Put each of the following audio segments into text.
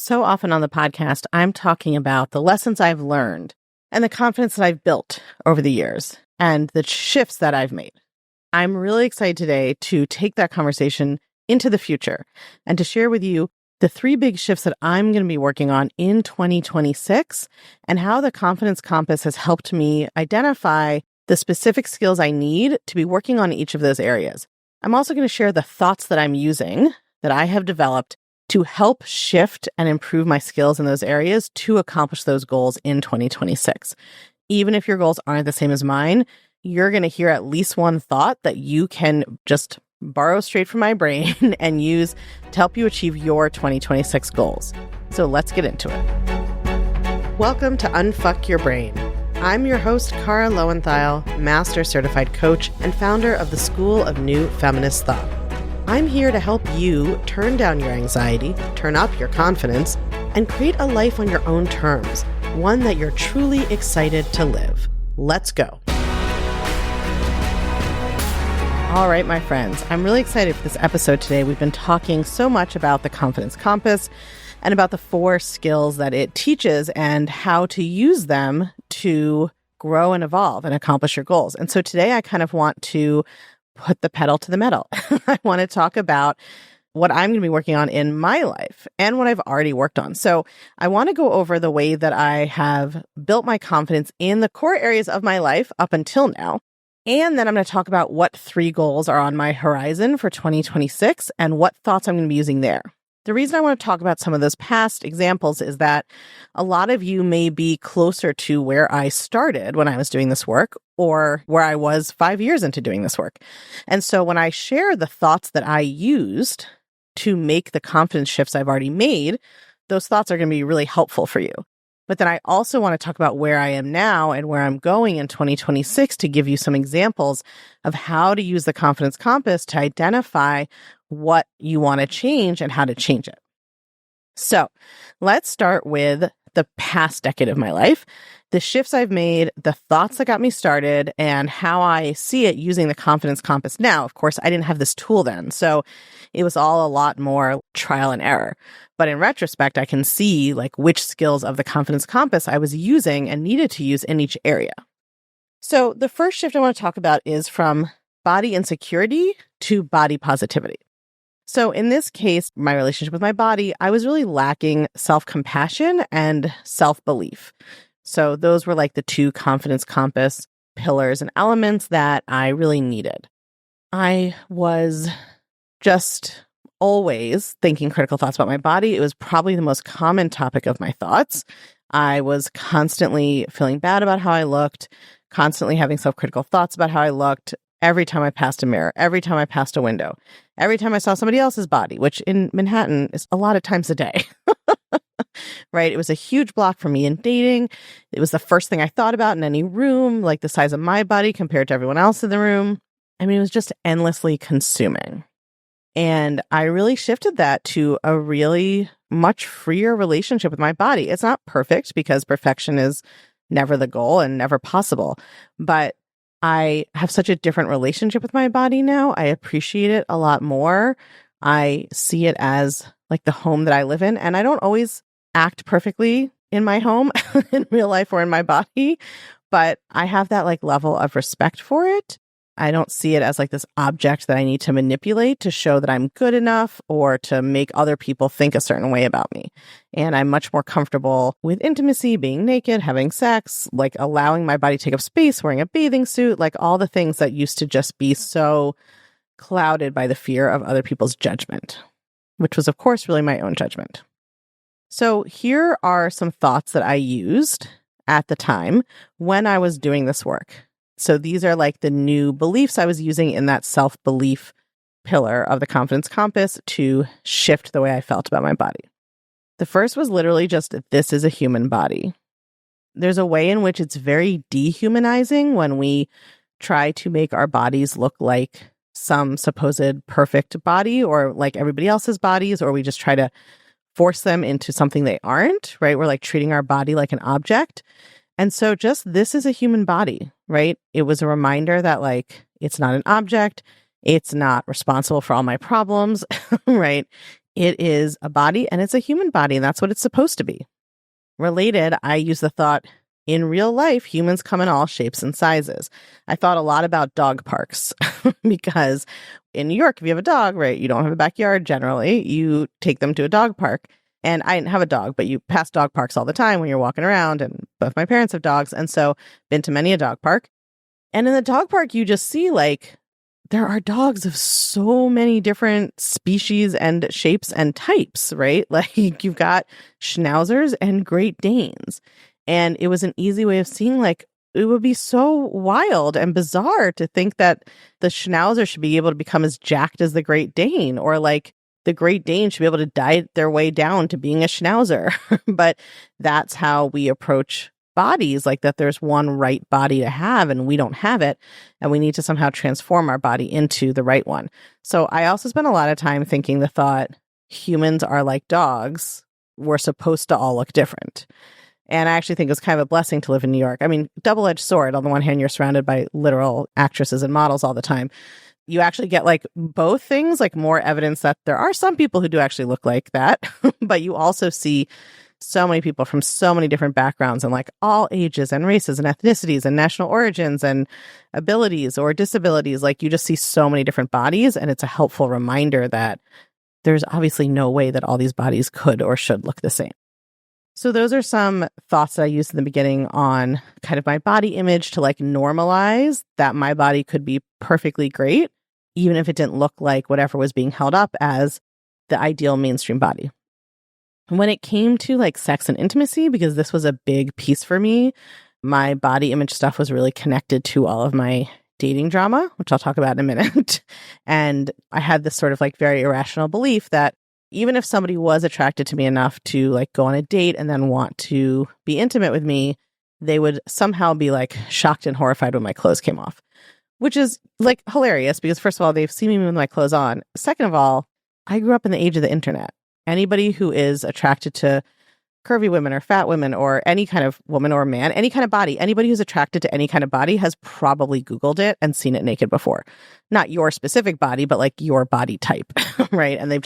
So often on the podcast, I'm talking about the lessons I've learned and the confidence that I've built over the years and the shifts that I've made. I'm really excited today to take that conversation into the future and to share with you the 3 big shifts that I'm going to be working on in 2026 and how the Confidence Compass has helped me identify the specific skills I need to be working on each of those areas. I'm also going to share the thoughts that I'm using that I have developed to help shift and improve my skills in those areas to accomplish those goals in 2026. Even if your goals aren't the same as mine, you're going to hear at least one thought that you can just borrow straight from my brain and use to help you achieve your 2026 goals. So let's get into it. Welcome to Unfuck Your Brain. I'm your host, Cara Loewentheil, Master Certified Coach and founder of the School of New Feminist Thought. I'm here to help you turn down your anxiety, turn up your confidence, and create a life on your own terms, one that you're truly excited to live. Let's go. All right, my friends, I'm really excited for this episode today. We've been talking so much about the Confidence Compass and about the 4 skills that it teaches and how to use them to grow and evolve and accomplish your goals. And so today I kind of want to put the pedal to the metal. I want to talk about what I'm going to be working on in my life and what I've already worked on. So I want to go over the way that I have built my confidence in the core areas of my life up until now. And then I'm going to talk about what 3 goals are on my horizon for 2026 and what thoughts I'm going to be using there. The reason I want to talk about some of those past examples is that a lot of you may be closer to where I started when I was doing this work or where I was 5 years into doing this work. And so when I share the thoughts that I used to make the confidence shifts I've already made, those thoughts are going to be really helpful for you. But then I also want to talk about where I am now and where I'm going in 2026 to give you some examples of how to use the Confidence Compass to identify what you want to change and how to change it. So let's start with the past decade of my life, the shifts I've made, the thoughts that got me started, and how I see it using the Confidence Compass now. Of course, I didn't have this tool then, so it was all a lot more trial and error. But in retrospect, I can see which skills of the Confidence Compass I was using and needed to use in each area. So the first shift I want to talk about is from body insecurity to body positivity. So in this case, my relationship with my body, I was really lacking self-compassion and self-belief. So those were the 2 Confidence Compass pillars and elements that I really needed. I was just always thinking critical thoughts about my body. It was probably the most common topic of my thoughts. I was constantly feeling bad about how I looked, constantly having self-critical thoughts about how I looked every time I passed a mirror, every time I passed a window, every time I saw somebody else's body, which in Manhattan is a lot of times a day. Right? It was a huge block for me in dating. It was the first thing I thought about in any room, the size of my body compared to everyone else in the room. I mean, it was just endlessly consuming. And I really shifted that to a really much freer relationship with my body. It's not perfect because perfection is never the goal and never possible. But I have such a different relationship with my body now. I appreciate it a lot more. I see it as the home that I live in. And I don't always act perfectly in my home in real life or in my body, but I have that level of respect for it. I don't see it as this object that I need to manipulate to show that I'm good enough or to make other people think a certain way about me. And I'm much more comfortable with intimacy, being naked, having sex, allowing my body to take up space, wearing a bathing suit, all the things that used to just be so clouded by the fear of other people's judgment, which was, of course, really my own judgment. So here are some thoughts that I used at the time when I was doing this work. So these are the new beliefs I was using in that self-belief pillar of the Confidence Compass to shift the way I felt about my body. The first was literally just, this is a human body. There's a way in which it's very dehumanizing when we try to make our bodies look like some supposed perfect body or like everybody else's bodies, or we just try to force them into something they aren't, right? We're treating our body like an object. And so just this is a human body, right? It was a reminder that it's not an object. It's not responsible for all my problems, right? It is a body and it's a human body, and that's what it's supposed to be. Related, I use the thought, in real life, humans come in all shapes and sizes. I thought a lot about dog parks because in New York, if you have a dog, right, you don't have a backyard generally, you take them to a dog park. And I didn't have a dog, but you pass dog parks all the time when you're walking around, and both my parents have dogs. And so been to many a dog park. And in the dog park, you just see like there are dogs of so many different species and shapes and types, right? Like you've got Schnauzers and Great Danes. And it was an easy way of seeing like it would be so wild and bizarre to think that the Schnauzer should be able to become as jacked as the Great Dane, or like the Great Dane should be able to diet their way down to being a Schnauzer. But that's how we approach bodies, like that there's one right body to have and we don't have it, and we need to somehow transform our body into the right one. So I also spent a lot of time thinking the thought, humans are like dogs, we're supposed to all look different. And I actually think it's kind of a blessing to live in New York. I mean, double-edged sword. On the one hand, you're surrounded by literal actresses and models all the time. You actually get like both things, like more evidence that there are some people who do actually look like that, but you also see so many people from so many different backgrounds and like all ages and races and ethnicities and national origins and abilities or disabilities. Like you just see so many different bodies, and it's a helpful reminder that there's obviously no way that all these bodies could or should look the same. So those are some thoughts that I used in the beginning on kind of my body image to like normalize that my body could be perfectly great, even if it didn't look like whatever was being held up as the ideal mainstream body. When it came to like sex and intimacy, because this was a big piece for me, my body image stuff was really connected to all of my dating drama, which I'll talk about in a minute. And I had this sort of like very irrational belief that even if somebody was attracted to me enough to like go on a date and then want to be intimate with me, they would somehow be like shocked and horrified when my clothes came off, which is like hilarious because first of all, they've seen me with my clothes on. Second of all, I grew up in the age of the internet. Anybody who is attracted to curvy women or fat women or any kind of woman or man, any kind of body, anybody who's attracted to any kind of body has probably Googled it and seen it naked before. Not your specific body, but like your body type, right? And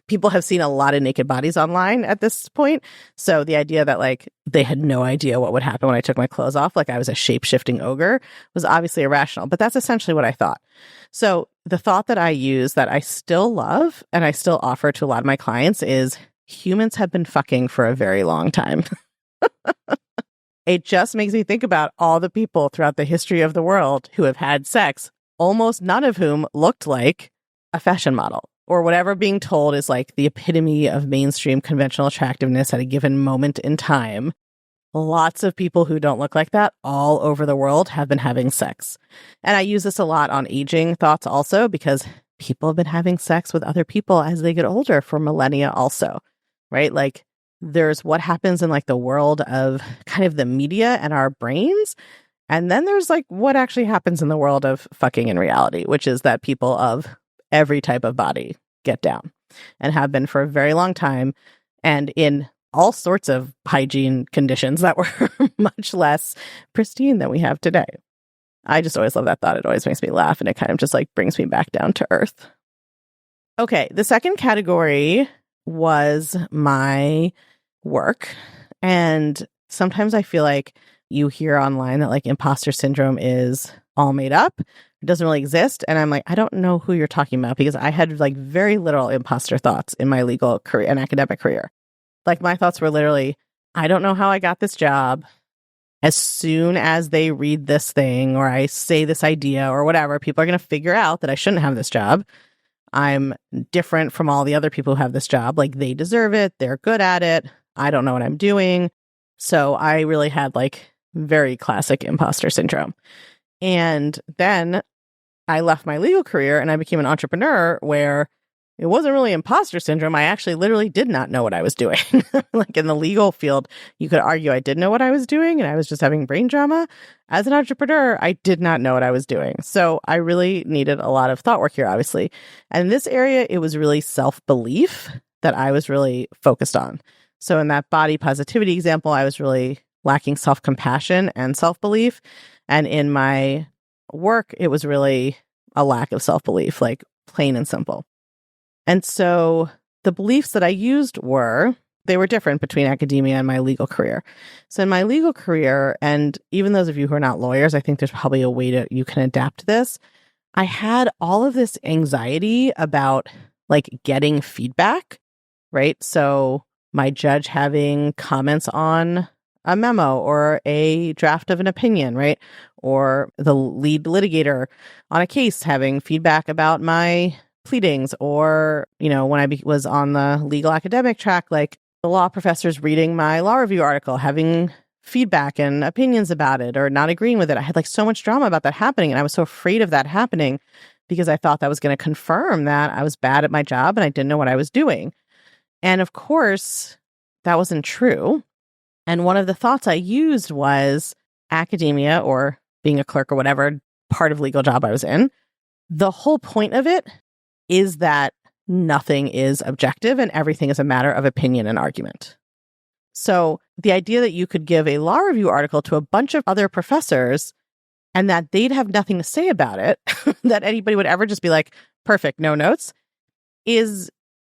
people have seen a lot of naked bodies online at this point. So the idea that like they had no idea what would happen when I took my clothes off, like I was a shape-shifting ogre, was obviously irrational, but that's essentially what I thought. So the thought that I use that I still love and I still offer to a lot of my clients is humans have been fucking for a very long time. It just makes me think about all the people throughout the history of the world who have had sex, almost none of whom looked like a fashion model or whatever being told is like the epitome of mainstream conventional attractiveness at a given moment in time. Lots of people who don't look like that all over the world have been having sex. And I use this a lot on aging thoughts also because people have been having sex with other people as they get older for millennia also, right? Like there's what happens in like the world of kind of the media and our brains. And then there's like what actually happens in the world of fucking in reality, which is that people of every type of body get down and have been for a very long time and in all sorts of hygiene conditions that were much less pristine than we have today. I just always love that thought. It always makes me laugh and it kind of just like brings me back down to earth. Okay, the second category was my work. And sometimes I feel like you hear online that like imposter syndrome is all made up. It doesn't really exist. And I'm like, I don't know who you're talking about because I had like very little imposter thoughts in my legal career and academic career. Like my thoughts were literally, I don't know how I got this job. As soon as they read this thing or I say this idea or whatever, people are going to figure out that I shouldn't have this job. I'm different from all the other people who have this job. Like they deserve it. They're good at it. I don't know what I'm doing. So I really had like very classic imposter syndrome. And then I left my legal career and I became an entrepreneur where it wasn't really imposter syndrome. I actually literally did not know what I was doing. Like in the legal field, you could argue I did know what I was doing and I was just having brain drama. As an entrepreneur, I did not know what I was doing. So I really needed a lot of thought work here, obviously. And in this area, it was really self-belief that I was really focused on. So in that body positivity example, I was really lacking self-compassion and self-belief. And in my work, it was really a lack of self-belief, like plain and simple. And so the beliefs that I used they were different between academia and my legal career. So in my legal career, and even those of you who are not lawyers, I think there's probably a way that you can adapt this. I had all of this anxiety about like getting feedback, right? So my judge having comments on a memo or a draft of an opinion, right? Or the lead litigator on a case having feedback about my pleadings, or, when I was on the legal academic track, like the law professors reading my law review article, having feedback and opinions about it or not agreeing with it. I had like so much drama about that happening. And I was so afraid of that happening because I thought that was going to confirm that I was bad at my job and I didn't know what I was doing. And of course, that wasn't true. And one of the thoughts I used was academia, or being a clerk or whatever part of legal job I was in. The whole point of it is that nothing is objective and everything is a matter of opinion and argument. So the idea that you could give a law review article to a bunch of other professors and that they'd have nothing to say about it, that anybody would ever just be like, perfect, no notes, is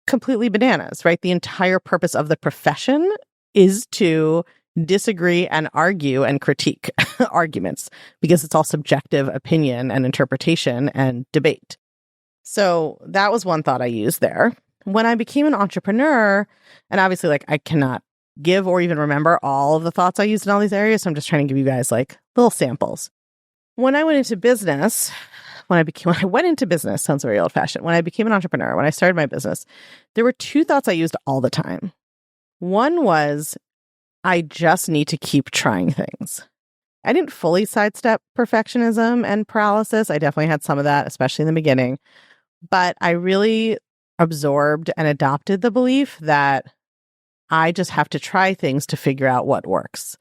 completely bananas, right? The entire purpose of the profession is to disagree and argue and critique arguments, because it's all subjective opinion and interpretation and debate. So that was one thought I used there. When I became an entrepreneur, and obviously like I cannot give or even remember all of the thoughts I used in all these areas, so I'm just trying to give you guys like little samples. When I went into business, sounds very old-fashioned. When I became an entrepreneur, when I started my business, there were two thoughts I used all the time. One was, I just need to keep trying things. I didn't fully sidestep perfectionism and paralysis. I definitely had some of that, especially in the beginning. But I really absorbed and adopted the belief that I just have to try things to figure out what works.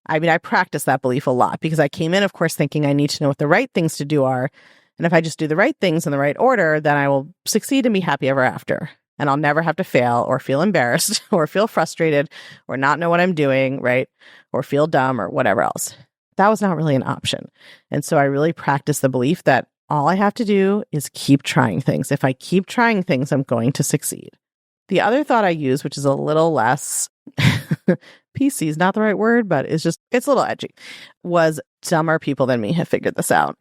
I mean, I practiced that belief a lot because I came in, of course, thinking I need to know what the right things to do are. And if I just do the right things in the right order, then I will succeed and be happy ever after. And I'll never have to fail or feel embarrassed or feel frustrated or not know what I'm doing, right? Or feel dumb or whatever else. That was not really an option. And so I really practiced the belief that all I have to do is keep trying things. If I keep trying things, I'm going to succeed. The other thought I use, which is a little less PC is not the right word, but it's a little edgy, was dumber people than me have figured this out.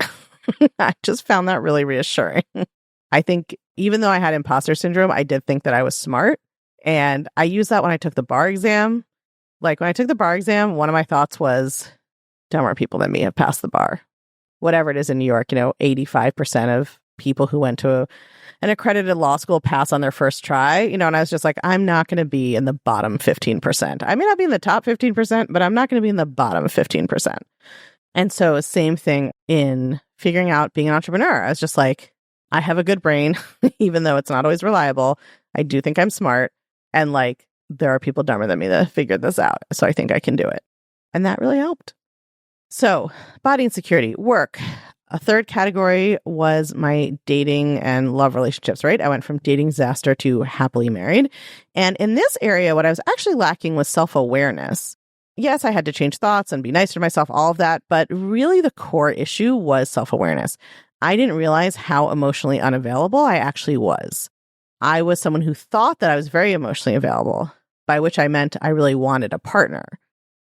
I just found that really reassuring. I think even though I had imposter syndrome, I did think that I was smart. And I used that when I took the bar exam. Like when I took the bar exam, one of my thoughts was, dumber people than me have passed the bar. Whatever it is in New York, 85% of people who went to an accredited law school pass on their first try, and I was just like, I'm not going to be in the bottom 15%. I may not be in the top 15%, but I'm not going to be in the bottom 15%. And so same thing in figuring out being an entrepreneur. I was just like, I have a good brain, even though it's not always reliable. I do think I'm smart. And like, there are people dumber than me that figured this out. So I think I can do it. And that really helped. So body insecurity, work. A third category was my dating and love relationships, right? I went from dating disaster to happily married. And in this area, what I was actually lacking was self-awareness. Yes, I had to change thoughts and be nicer to myself, all of that. But really the core issue was self-awareness. I didn't realize how emotionally unavailable I actually was. I was someone who thought that I was very emotionally available, by which I meant I really wanted a partner.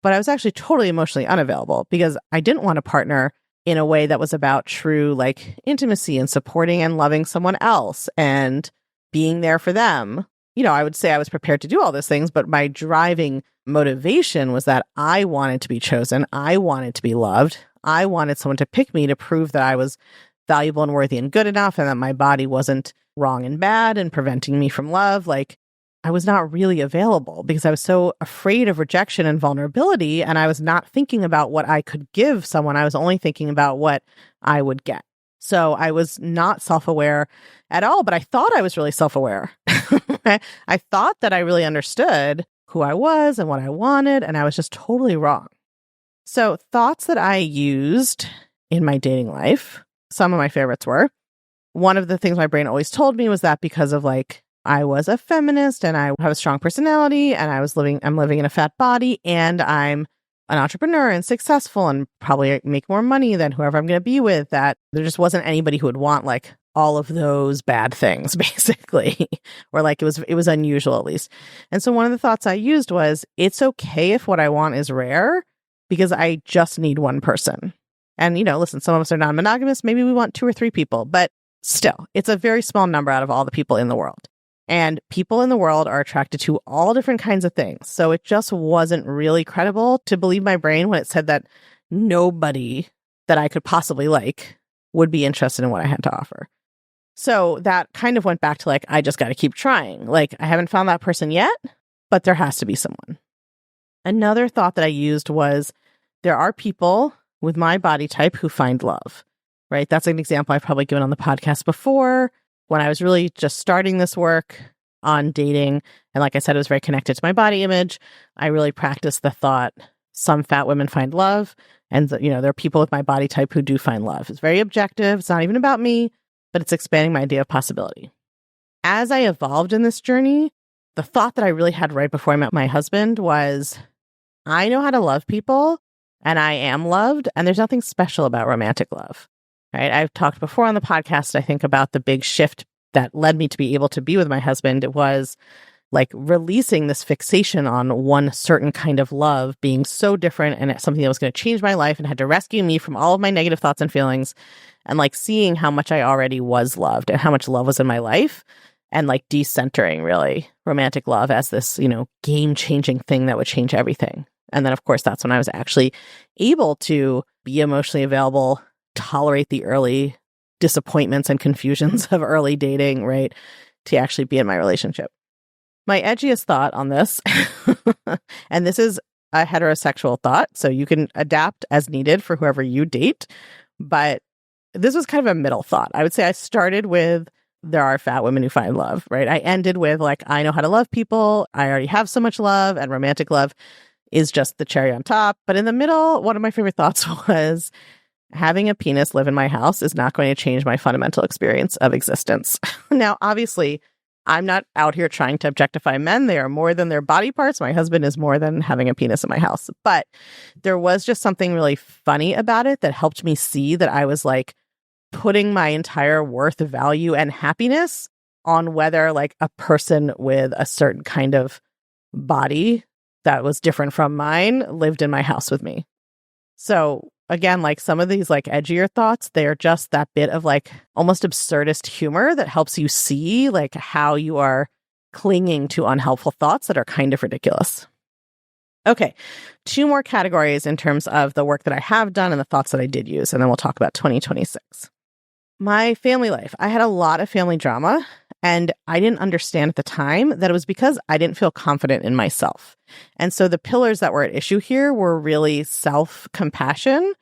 But I was actually totally emotionally unavailable because I didn't want a partner in a way that was about true like intimacy and supporting and loving someone else and being there for them. I would say I was prepared to do all those things, but my driving motivation was that I wanted to be chosen. I wanted to be loved. I wanted someone to pick me to prove that I was valuable and worthy and good enough, and that my body wasn't wrong and bad and preventing me from love. Like, I was not really available because I was so afraid of rejection and vulnerability, and I was not thinking about what I could give someone. I was only thinking about what I would get. So I was not self-aware at all, but I thought I was really self-aware. I thought that I really understood who I was and what I wanted, and I was just totally wrong. So thoughts that I used in my dating life, some of my favorites were, one of the things my brain always told me was that because of like, I was a feminist and I have a strong personality and I'm living in a fat body and I'm an entrepreneur and successful and probably make more money than whoever I'm going to be with, that there just wasn't anybody who would want like all of those bad things, basically, or like it was unusual at least. And so one of the thoughts I used was, it's okay if what I want is rare because I just need one person. And, listen, some of us are non-monogamous. Maybe we want 2 or 3 people, but still, it's a very small number out of all the people in the world. And people in the world are attracted to all different kinds of things. So it just wasn't really credible to believe my brain when it said that nobody that I could possibly like would be interested in what I had to offer. So that kind of went back to like, I just got to keep trying. Like, I haven't found that person yet, but there has to be someone. Another thought that I used was, there are people with my body type who find love, right? That's an example I've probably given on the podcast before. When I was really just starting this work on dating, and like I said, it was very connected to my body image, I really practiced the thought, some fat women find love. And, there are people with my body type who do find love. It's very objective. It's not even about me, but it's expanding my idea of possibility. As I evolved in this journey, the thought that I really had right before I met my husband was, I know how to love people and I am loved, and there's nothing special about romantic love. Right? I've talked before on the podcast, I think, about the big shift that led me to be able to be with my husband. It was like releasing this fixation on one certain kind of love being so different and something that was going to change my life and had to rescue me from all of my negative thoughts and feelings, and like seeing how much I already was loved and how much love was in my life, and like decentering really romantic love as this, game-changing thing that would change everything. And then, of course, that's when I was actually able to be emotionally available, tolerate the early disappointments and confusions of early dating, right, to actually be in my relationship. My edgiest thought on this, and this is a heterosexual thought, so you can adapt as needed for whoever you date, but this was kind of a middle thought. I would say I started with, there are fat women who find love, right? I ended with like, I know how to love people. I already have so much love, and romantic love is just the cherry on top. But in the middle, one of my favorite thoughts was, having a penis live in my house is not going to change my fundamental experience of existence. Now, obviously, I'm not out here trying to objectify men. They are more than their body parts. My husband is more than having a penis in my house. But there was just something really funny about it that helped me see that I was like putting my entire worth, value, and happiness on whether like a person with a certain kind of body that was different from mine lived in my house with me. So again, like some of these like edgier thoughts, they are just that bit of like almost absurdist humor that helps you see like how you are clinging to unhelpful thoughts that are kind of ridiculous. Okay, 2 more categories in terms of the work that I have done and the thoughts that I did use, and then we'll talk about 2026. My family life. I had a lot of family drama, and I didn't understand at the time that it was because I didn't feel confident in myself. And so the pillars that were at issue here were really self-compassion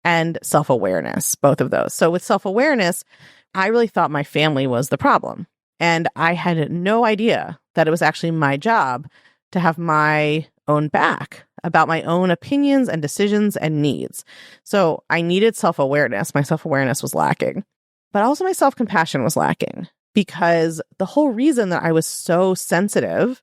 and self-awareness, both of those. So with self-awareness, I really thought my family was the problem. And I had no idea that it was actually my job to have my own back about my own opinions and decisions and needs. So I needed self-awareness. My self-awareness was lacking, but also my self-compassion was lacking, because the whole reason that I was so sensitive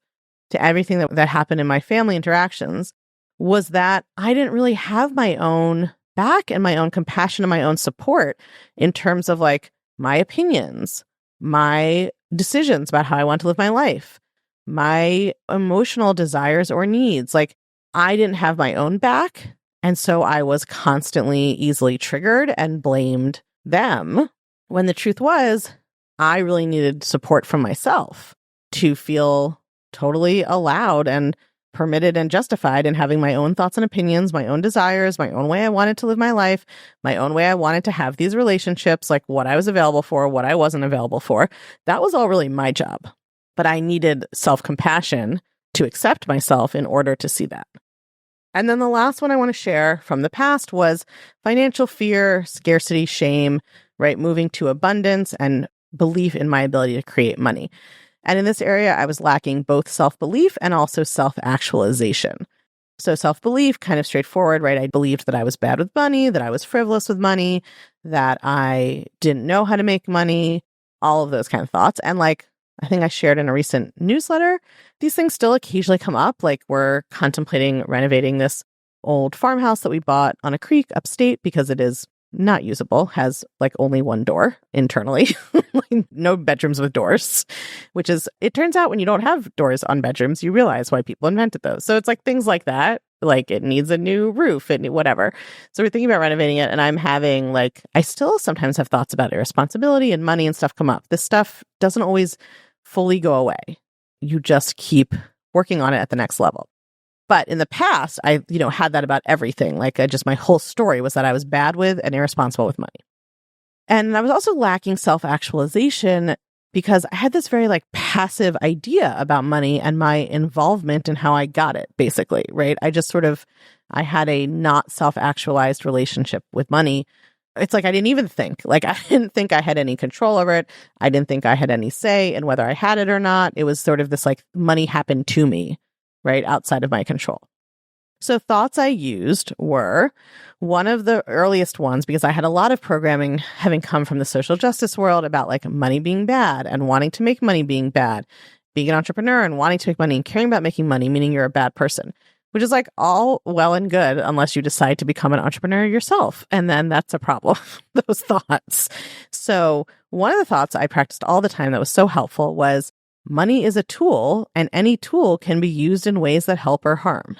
to everything that happened in my family interactions was that I didn't really have my own back and my own compassion and my own support in terms of like my opinions, my decisions about how I want to live my life, my emotional desires or needs. Like I didn't have my own back. And so I was constantly easily triggered and blamed them, when the truth was I really needed support from myself to feel totally allowed and permitted and justified in having my own thoughts and opinions, my own desires, my own way I wanted to live my life, my own way I wanted to have these relationships, like what I was available for, what I wasn't available for. That was all really my job. But I needed self-compassion to accept myself in order to see that. And then the last one I want to share from the past was financial fear, scarcity, shame, right? Moving to abundance and belief in my ability to create money. And in this area, I was lacking both self-belief and also self-actualization. So self-belief, kind of straightforward, right? I believed that I was bad with money, that I was frivolous with money, that I didn't know how to make money, all of those kind of thoughts. And like, I think I shared in a recent newsletter, these things still occasionally come up. Like we're contemplating renovating this old farmhouse that we bought on a creek upstate because it is not usable, has like only one door internally, no bedrooms with doors, which is, it turns out when you don't have doors on bedrooms, you realize why people invented those. So it's like things like that, like it needs a new roof and whatever. So we're thinking about renovating it, and I'm having like, I still sometimes have thoughts about irresponsibility and money and stuff come up. This stuff doesn't always fully go away. You just keep working on it at the next level. But in the past, I, had that about everything. Like my whole story was that I was bad with and irresponsible with money. And I was also lacking self-actualization because I had this very like passive idea about money and my involvement in how I got it, basically, right? I had a not self-actualized relationship with money. It's like I didn't even think. Like I didn't think I had any control over it. I didn't think I had any say in whether I had it or not. It was sort of this like money happened to me, right, outside of my control. So thoughts I used were, one of the earliest ones, because I had a lot of programming having come from the social justice world about like money being bad and wanting to make money being bad, being an entrepreneur and wanting to make money and caring about making money, meaning you're a bad person, which is like all well and good unless you decide to become an entrepreneur yourself. And then that's a problem, those thoughts. So one of the thoughts I practiced all the time that was so helpful was, money is a tool, and any tool can be used in ways that help or harm.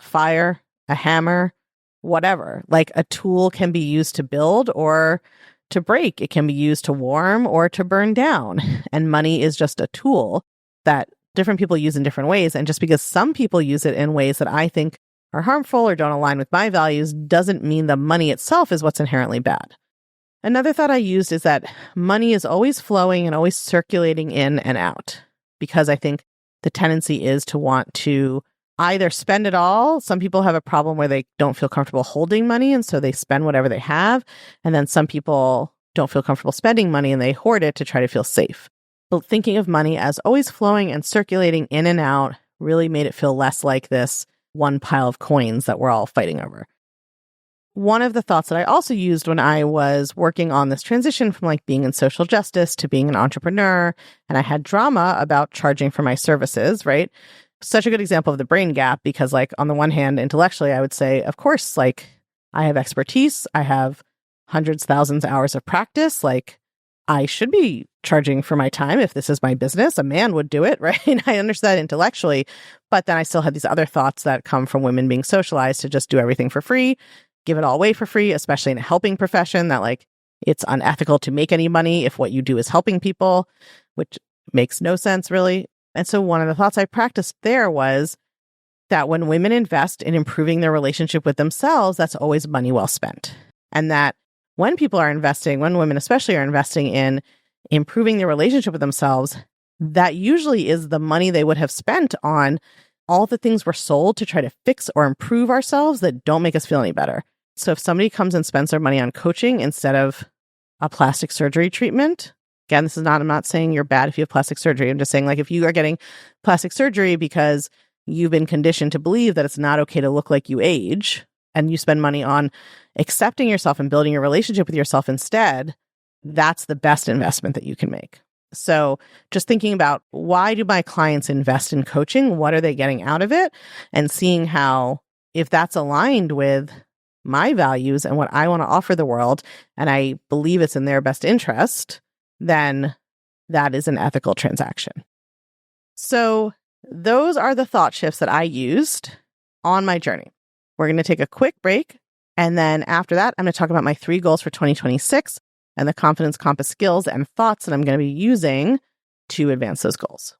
Fire, a hammer, whatever. Like a tool can be used to build or to break. It can be used to warm or to burn down. And money is just a tool that different people use in different ways. And just because some people use it in ways that I think are harmful or don't align with my values doesn't mean the money itself is what's inherently bad. Another thought I used is that money is always flowing and always circulating in and out, because I think the tendency is to want to either spend it all. Some people have a problem where they don't feel comfortable holding money, and so they spend whatever they have. And then some people don't feel comfortable spending money and they hoard it to try to feel safe. But thinking of money as always flowing and circulating in and out really made it feel less like this one pile of coins that we're all fighting over. One of the thoughts that I also used when I was working on this transition from like being in social justice to being an entrepreneur, and I had drama about charging for my services, right? Such a good example of the brain gap, because like on the one hand, intellectually, I would say, of course, like I have expertise, I have hundreds, thousands of hours of practice, like I should be charging for my time if this is my business. A man would do it, right? I understand intellectually, but then I still had these other thoughts that come from women being socialized to just do everything for free, give it all away for free, especially in a helping profession, that like it's unethical to make any money if what you do is helping people, which makes no sense really. And so one of the thoughts I practiced there was that when women invest in improving their relationship with themselves, that's always money well spent. And that when people are investing, when women especially are investing in improving their relationship with themselves, that usually is the money they would have spent on all the things we're sold to try to fix or improve ourselves that don't make us feel any better. So if somebody comes and spends their money on coaching instead of a plastic surgery treatment, again, I'm not saying you're bad if you have plastic surgery. I'm just saying like if you are getting plastic surgery because you've been conditioned to believe that it's not okay to look like you age, and you spend money on accepting yourself and building a relationship with yourself instead, that's the best investment that you can make. So just thinking about, why do my clients invest in coaching? What are they getting out of it? And seeing how, if that's aligned with my values and what I want to offer the world, and I believe it's in their best interest, then that is an ethical transaction. So those are the thought shifts that I used on my journey. We're going to take a quick break. And then after that, I'm going to talk about my 3 goals for 2026 and the confidence compass skills and thoughts that I'm going to be using to advance those goals.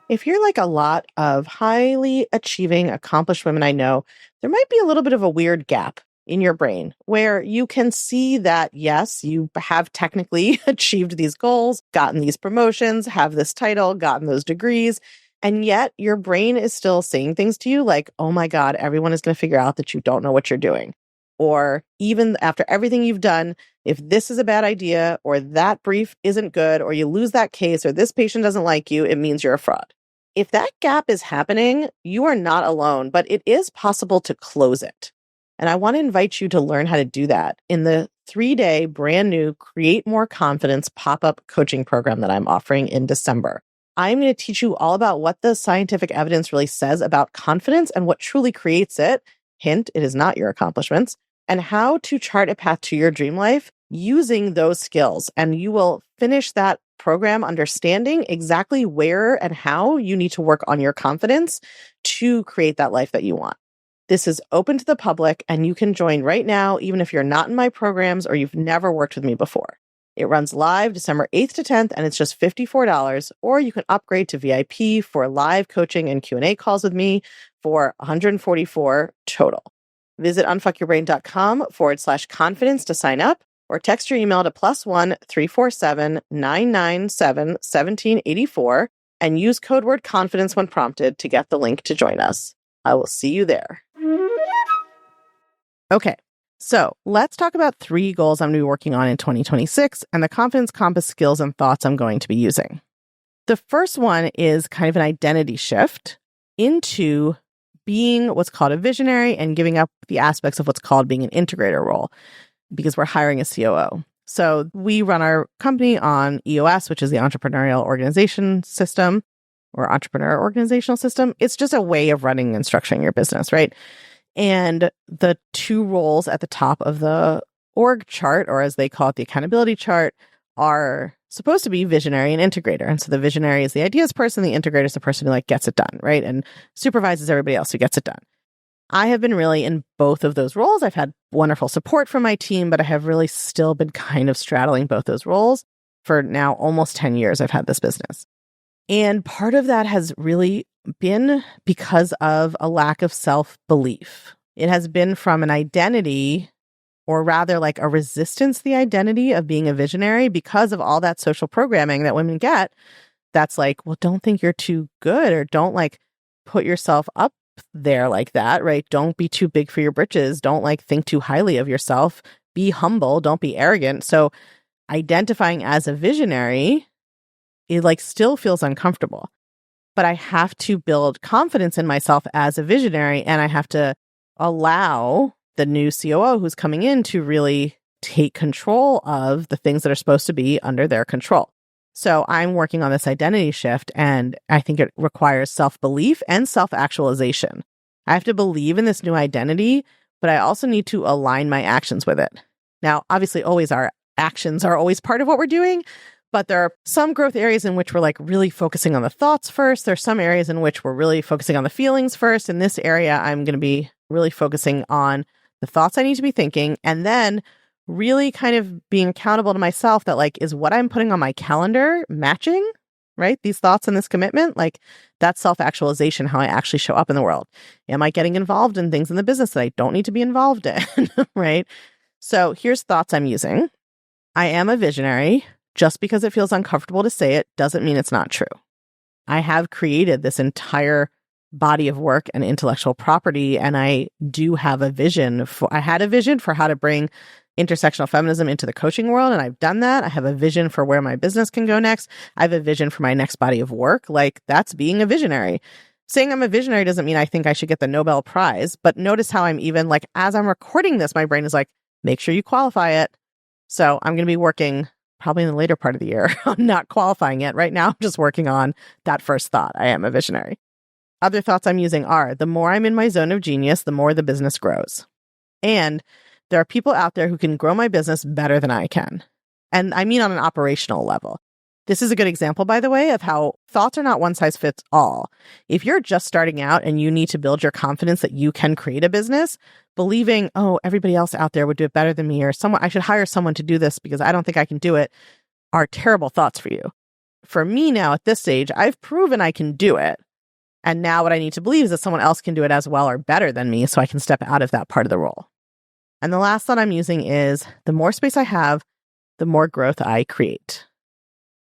If you're like a lot of highly achieving, accomplished women I know, there might be a little bit of a weird gap in your brain where you can see that, yes, you have technically achieved these goals, gotten these promotions, have this title, gotten those degrees, and yet your brain is still saying things to you like, oh my God, everyone is going to figure out that you don't know what you're doing. Or even after everything you've done, if this is a bad idea or that brief isn't good or you lose that case or this patient doesn't like you, it means you're a fraud. If that gap is happening, you are not alone, but it is possible to close it. And I want to invite you to learn how to do that in the 3-day brand new Create More Confidence pop-up coaching program that I'm offering in December. I'm going to teach you all about what the scientific evidence really says about confidence and what truly creates it. Hint, it is not your accomplishments, and how to chart a path to your dream life using those skills. And you will finish that program understanding exactly where and how you need to work on your confidence to create that life that you want. This is open to the public, and you can join right now, even if you're not in my programs or you've never worked with me before. It runs live December 8th to 10th, and it's just $54, or you can upgrade to VIP for live coaching and Q&A calls with me for $144 total. Visit unfuckyourbrain.com/confidence to sign up, or text your email to +1 347 997 1784 and use code word confidence when prompted to get the link to join us. I will see you there. Okay, so let's talk about 3 goals I'm going to be working on in 2026 and the confidence compass skills and thoughts I'm going to be using. The first one is kind of an identity shift into being what's called a visionary and giving up the aspects of what's called being an integrator role, because we're hiring a COO. So we run our company on EOS, which is the Entrepreneurial Organization System or Entrepreneur Organizational System. It's just a way of running and structuring your business, right? And the 2 roles at the top of the org chart, or as they call it, the accountability chart, are supposed to be visionary and integrator. And so the visionary is the ideas person, the integrator is the person who gets it done, right? And supervises everybody else who gets it done. I have been really in both of those roles. I've had wonderful support from my team, but I have really still been kind of straddling both those roles for now almost 10 years I've had this business. And part of that has really been because of a lack of self-belief. It has been from an identity, or rather like a resistance to the identity of being a visionary, because of all that social programming that women get. That's like, well, don't think you're too good, or don't put yourself up there like that, right? Don't be too big for your britches. Don't think too highly of yourself. Be humble. Don't be arrogant. So identifying as a visionary, it still feels uncomfortable. But I have to build confidence in myself as a visionary, and I have to allow the new COO who's coming in to really take control of the things that are supposed to be under their control. So I'm working on this identity shift, and I think it requires self-belief and self-actualization. I have to believe in this new identity, but I also need to align my actions with it. Now, obviously, always our actions are always part of what we're doing, but there are some growth areas in which we're really focusing on the thoughts first. There's some areas in which we're really focusing on the feelings first. In this area, I'm going to be really focusing on the thoughts I need to be thinking, and then really kind of being accountable to myself that is what I'm putting on my calendar matching, right? These thoughts and this commitment, that's self-actualization, how I actually show up in the world. Am I getting involved in things in the business that I don't need to be involved in, right? So here's thoughts I'm using. I am a visionary. Just because it feels uncomfortable to say it doesn't mean it's not true. I have created this entire body of work and intellectual property, and I do have a vision. I had a vision for how to bring intersectional feminism into the coaching world, and I've done that. I have a vision for where my business can go next. I have a vision for my next body of work. That's being a visionary. Saying I'm a visionary doesn't mean I think I should get the Nobel Prize, but notice how I'm even as I'm recording this, my brain is make sure you qualify it. So I'm going to be working probably in the later part of the year on not qualifying it. Right now, I'm just working on that first thought. I am a visionary. Other thoughts I'm using are, the more I'm in my zone of genius, the more the business grows. And there are people out there who can grow my business better than I can. And I mean on an operational level. This is a good example, by the way, of how thoughts are not one size fits all. If you're just starting out and you need to build your confidence that you can create a business, believing, oh, everybody else out there would do it better than me, or I should hire someone to do this because I don't think I can do it, are terrible thoughts for you. For me now at this stage, I've proven I can do it. And now what I need to believe is that someone else can do it as well or better than me, so I can step out of that part of the role. And the last thought I'm using is, the more space I have, the more growth I create.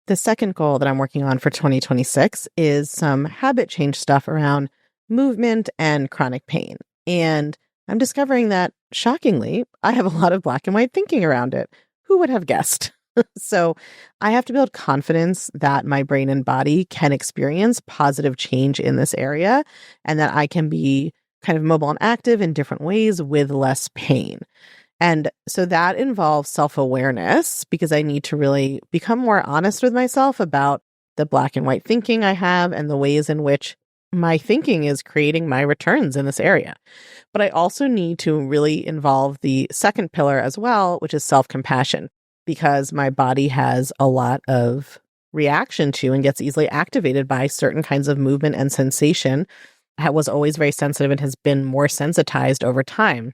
The second goal that I'm working on for 2026 is some habit change stuff around movement and chronic pain. And I'm discovering that, shockingly, I have a lot of black and white thinking around it. Who would have guessed? So I have to build confidence that my brain and body can experience positive change in this area, and that I can be kind of mobile and active in different ways with less pain. And so that involves self-awareness, because I need to really become more honest with myself about the black and white thinking I have and the ways in which my thinking is creating my returns in this area. But I also need to really involve the second pillar as well, which is self-compassion, because my body has a lot of reaction to and gets easily activated by certain kinds of movement and sensation. I was always very sensitive and has been more sensitized over time.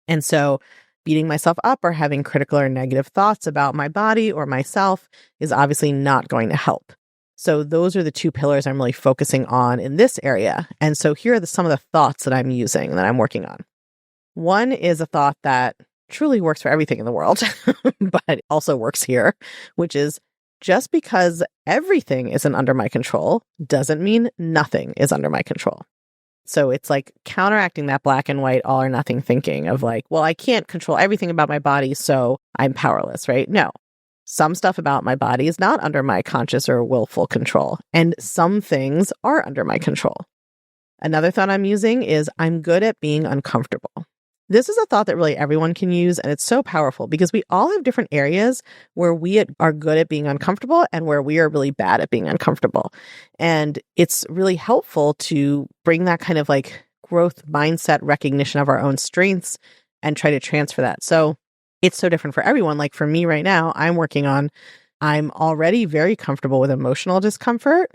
And so beating myself up or having critical or negative thoughts about my body or myself is obviously not going to help. So those are the two pillars I'm really focusing on in this area. And so here are some of the thoughts that I'm using, that I'm working on. One is a thought that truly works for everything in the world, but also works here, which is just because everything isn't under my control doesn't mean nothing is under my control. So it's like counteracting that black and white all or nothing thinking of like, well, I can't control everything about my body, so I'm powerless, right? No. Some stuff about my body is not under my conscious or willful control, and some things are under my control. Another thought I'm using is I'm good at being uncomfortable. This is a thought that really everyone can use, and it's so powerful because we all have different areas where we are good at being uncomfortable and where we are really bad at being uncomfortable. And it's really helpful to bring that kind of like growth mindset recognition of our own strengths and try to transfer that. So it's so different for everyone. Like for me right now, I'm already very comfortable with emotional discomfort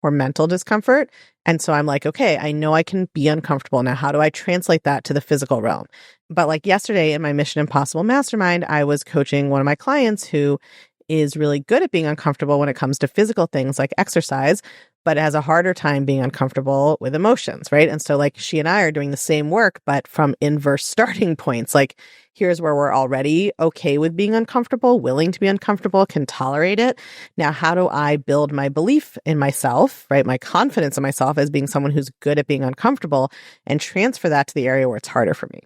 or mental discomfort. And so I'm like, okay, I know I can be uncomfortable. Now, how do I translate that to the physical realm? But like yesterday in my Mission Impossible Mastermind, I was coaching one of my clients who is really good at being uncomfortable when it comes to physical things like exercise, but has a harder time being uncomfortable with emotions, right? And so like she and I are doing the same work, but from inverse starting points. Like here's where we're already okay with being uncomfortable, willing to be uncomfortable, can tolerate it. Now, how do I build my belief in myself, right? My confidence in myself as being someone who's good at being uncomfortable and transfer that to the area where it's harder for me?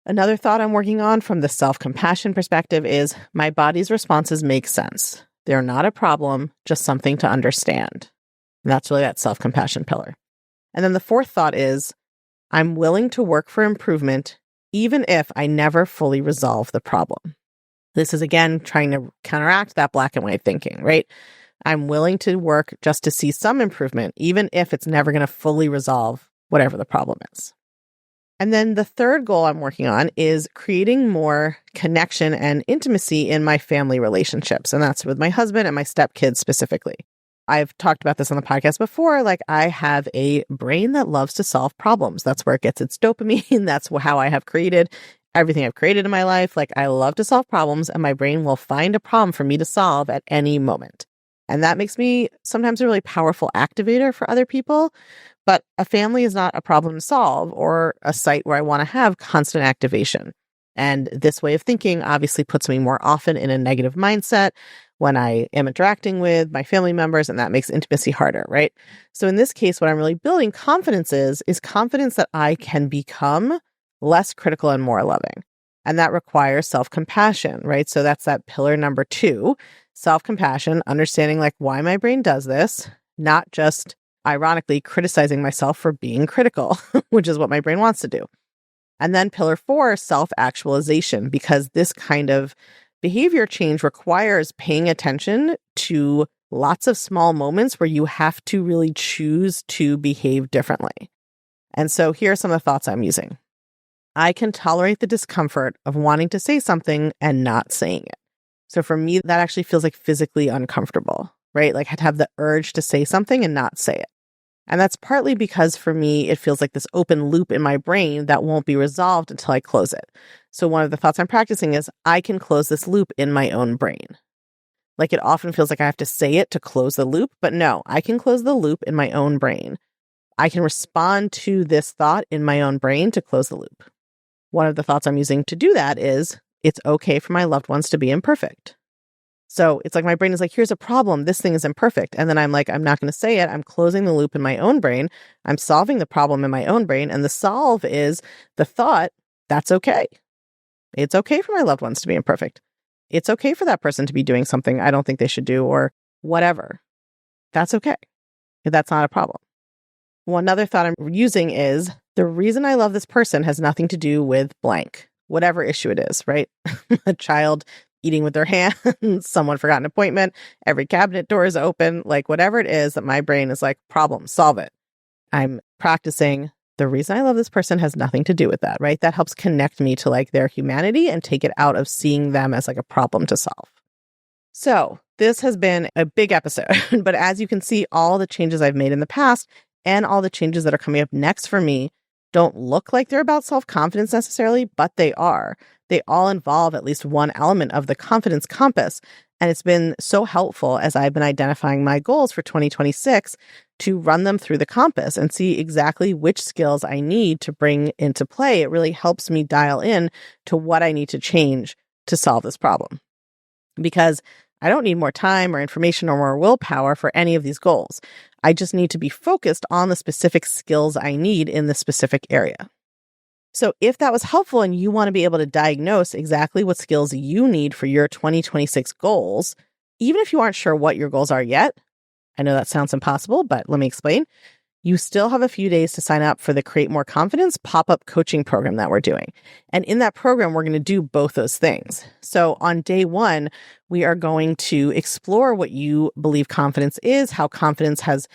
Another thought I'm working on from the self-compassion perspective is my body's responses make sense. They're not a problem, just something to understand. And that's really that self-compassion pillar. And then the fourth thought is I'm willing to work for improvement, even if I never fully resolve the problem. This is, again, trying to counteract that black and white thinking, right? I'm willing to work just to see some improvement, even if it's never going to fully resolve whatever the problem is. And then the third goal I'm working on is creating more connection and intimacy in my family relationships. And that's with my husband and my stepkids specifically. I've talked about this on the podcast before. Like I have a brain that loves to solve problems. That's where it gets its dopamine. That's how I have created everything I've created in my life. Like I love to solve problems and my brain will find a problem for me to solve at any moment. And that makes me sometimes a really powerful activator for other people. But a family is not a problem to solve or a site where I want to have constant activation. And this way of thinking obviously puts me more often in a negative mindset when I am interacting with my family members, and that makes intimacy harder, right? So in this case, what I'm really building confidence is confidence that I can become less critical and more loving. And that requires self-compassion, right? So that's that pillar number 2, self-compassion, understanding like why my brain does this, not just ironically criticizing myself for being critical, which is what my brain wants to do. And then pillar 4, self-actualization, because this kind of behavior change requires paying attention to lots of small moments where you have to really choose to behave differently. And so here are some of the thoughts I'm using. I can tolerate the discomfort of wanting to say something and not saying it. So for me, that actually feels like physically uncomfortable, right? Like I'd have the urge to say something and not say it. And that's partly because for me, it feels like this open loop in my brain that won't be resolved until I close it. So one of the thoughts I'm practicing is I can close this loop in my own brain. Like it often feels like I have to say it to close the loop, but no, I can close the loop in my own brain. I can respond to this thought in my own brain to close the loop. One of the thoughts I'm using to do that is it's okay for my loved ones to be imperfect. So it's like my brain is like, here's a problem. This thing is imperfect. And then I'm like, I'm not going to say it. I'm closing the loop in my own brain. I'm solving the problem in my own brain. And the solve is the thought, that's okay. It's okay for my loved ones to be imperfect. It's okay for that person to be doing something I don't think they should do or whatever. That's okay. That's not a problem. One other thought I'm using is the reason I love this person has nothing to do with blank, whatever issue it is, right? A child eating with their hands, someone forgot an appointment, every cabinet door is open, like whatever it is that my brain is like, problem, solve it. I'm practicing. The reason I love this person has nothing to do with that, right? That helps connect me to like their humanity and take it out of seeing them as like a problem to solve. So this has been a big episode, but as you can see, all the changes I've made in the past and all the changes that are coming up next for me don't look like they're about self-confidence necessarily, but they are. They all involve at least one element of the confidence compass. And it's been so helpful as I've been identifying my goals for 2026 to run them through the compass and see exactly which skills I need to bring into play. It really helps me dial in to what I need to change to solve this problem. Because I don't need more time or information or more willpower for any of these goals. I just need to be focused on the specific skills I need in the specific area. So if that was helpful and you want to be able to diagnose exactly what skills you need for your 2026 goals, even if you aren't sure what your goals are yet, I know that sounds impossible, but let me explain. You still have a few days to sign up for the Create More Confidence pop-up coaching program that we're doing. And in that program, we're going to do both those things. So on day one, we are going to explore what you believe confidence is, how confidence has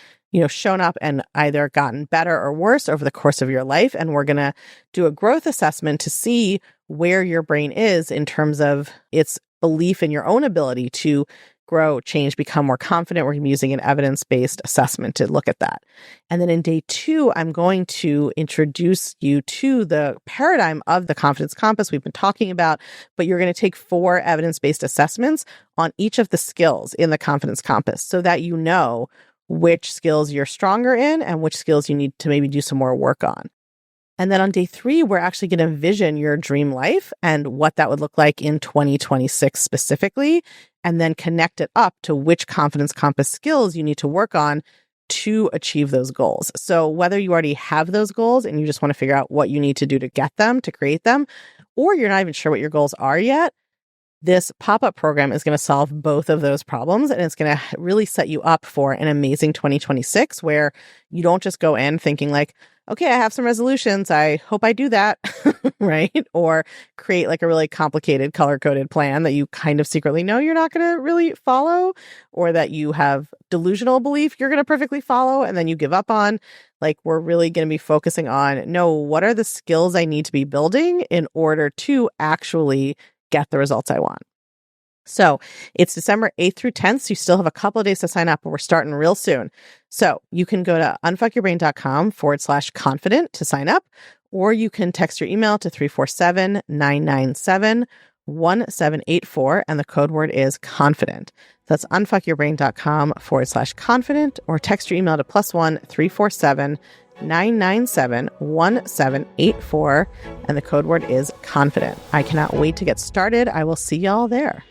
shown up and either gotten better or worse over the course of your life. And we're going to do a growth assessment to see where your brain is in terms of its belief in your own ability to grow, change, become more confident. We're going to be using an evidence-based assessment to look at that. And then in day two, I'm going to introduce you to the paradigm of the confidence compass we've been talking about, but you're going to take 4 evidence-based assessments on each of the skills in the confidence compass so that you know which skills you're stronger in and which skills you need to maybe do some more work on. And then on day 3, we're actually going to envision your dream life and what that would look like in 2026 specifically, and then connect it up to which confidence compass skills you need to work on to achieve those goals. So whether you already have those goals and you just want to figure out what you need to do to get them, to create them, or you're not even sure what your goals are yet, this pop-up program is going to solve both of those problems, and it's going to really set you up for an amazing 2026 where you don't just go in thinking like, okay, I have some resolutions. I hope I do that, right? Or create like a really complicated color-coded plan that you kind of secretly know you're not going to really follow, or that you have delusional belief you're going to perfectly follow and then you give up on. Like, we're really going to be focusing on, no, what are the skills I need to be building in order to actually get the results I want? So it's December 8th through 10th. So you still have a couple of days to sign up, but we're starting real soon. So you can go to unfuckyourbrain.com/confident to sign up, or you can text your email to 347-997-1784. And the code word is confident. That's unfuckyourbrain.com/confident, or text your email to +1 347-997-1784. And the code word is confident. I cannot wait to get started. I will see y'all there.